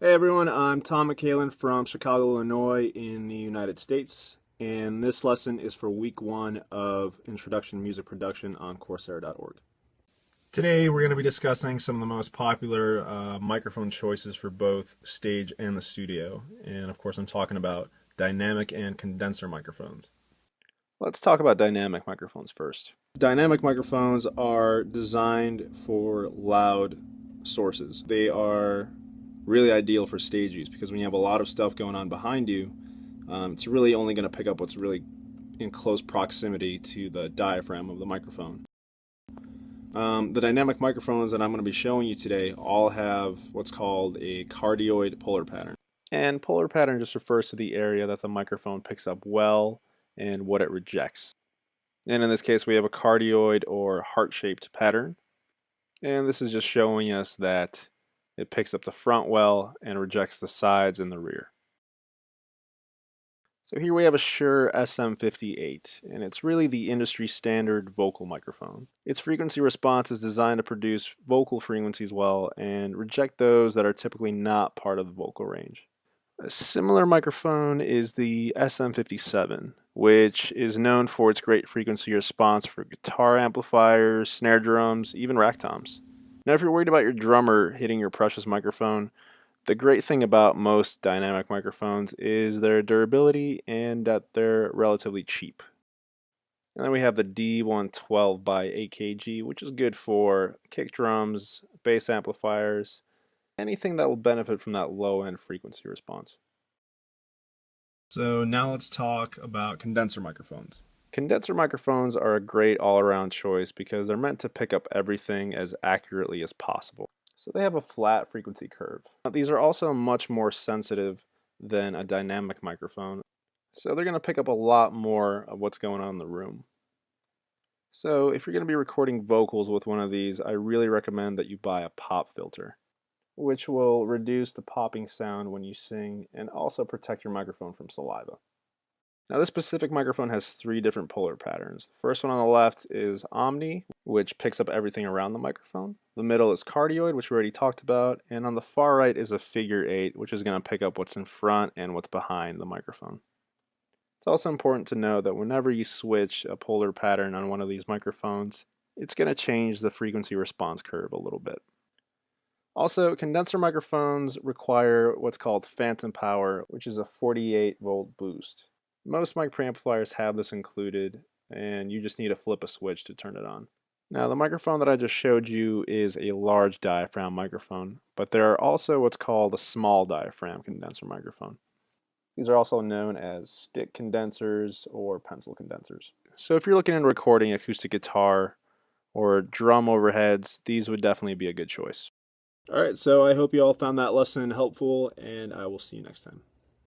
Hey everyone, I'm Tom McCallan from Chicago, Illinois in the United States, and this lesson is for week one of Introduction to Music Production on Coursera.org. Today we're going to be discussing some of the most popular microphone choices for both stage and the studio, and of course I'm talking about dynamic and condenser microphones. Let's talk about dynamic microphones first. Dynamic microphones are designed for loud sources. They are really ideal for stage use because when you have a lot of stuff going on behind you, it's really only going to pick up what's really in close proximity to the diaphragm of the microphone. The dynamic microphones that I'm going to be showing you today all have what's called a cardioid polar pattern. And polar pattern just refers to the area that the microphone picks up well and what it rejects. And in this case, we have a cardioid or heart-shaped pattern. And this is just showing us that it picks up the front well and rejects the sides and the rear. So here we have a Shure SM58, and it's really the industry standard vocal microphone. Its frequency response is designed to produce vocal frequencies well and reject those that are typically not part of the vocal range. A similar microphone is the SM57, which is known for its great frequency response for guitar amplifiers, snare drums, even rack toms. Now, if you're worried about your drummer hitting your precious microphone, the great thing about most dynamic microphones is their durability and that they're relatively cheap. And then we have the D112 by AKG, which is good for kick drums, bass amplifiers, anything that will benefit from that low-end frequency response. So now let's talk about condenser microphones. Condenser microphones are a great all-around choice because they're meant to pick up everything as accurately as possible. So they have a flat frequency curve. Now, these are also much more sensitive than a dynamic microphone, so they're going to pick up a lot more of what's going on in the room. So if you're going to be recording vocals with one of these, I really recommend that you buy a pop filter, which will reduce the popping sound when you sing and also protect your microphone from saliva. Now this specific microphone has three different polar patterns. The first one on the left is Omni, which picks up everything around the microphone. The middle is Cardioid, which we already talked about, and on the far right is a figure 8, which is going to pick up what's in front and what's behind the microphone. It's also important to know that whenever you switch a polar pattern on one of these microphones, it's going to change the frequency response curve a little bit. Also, condenser microphones require what's called phantom power, which is a 48-volt boost. Most mic preamplifiers have this included, and you just need to flip a switch to turn it on. Now, the microphone that I just showed you is a large diaphragm microphone, but there are also what's called a small diaphragm condenser microphone. These are also known as stick condensers or pencil condensers. So if you're looking into recording acoustic guitar or drum overheads, these would definitely be a good choice. All right, so I hope you all found that lesson helpful, and I will see you next time.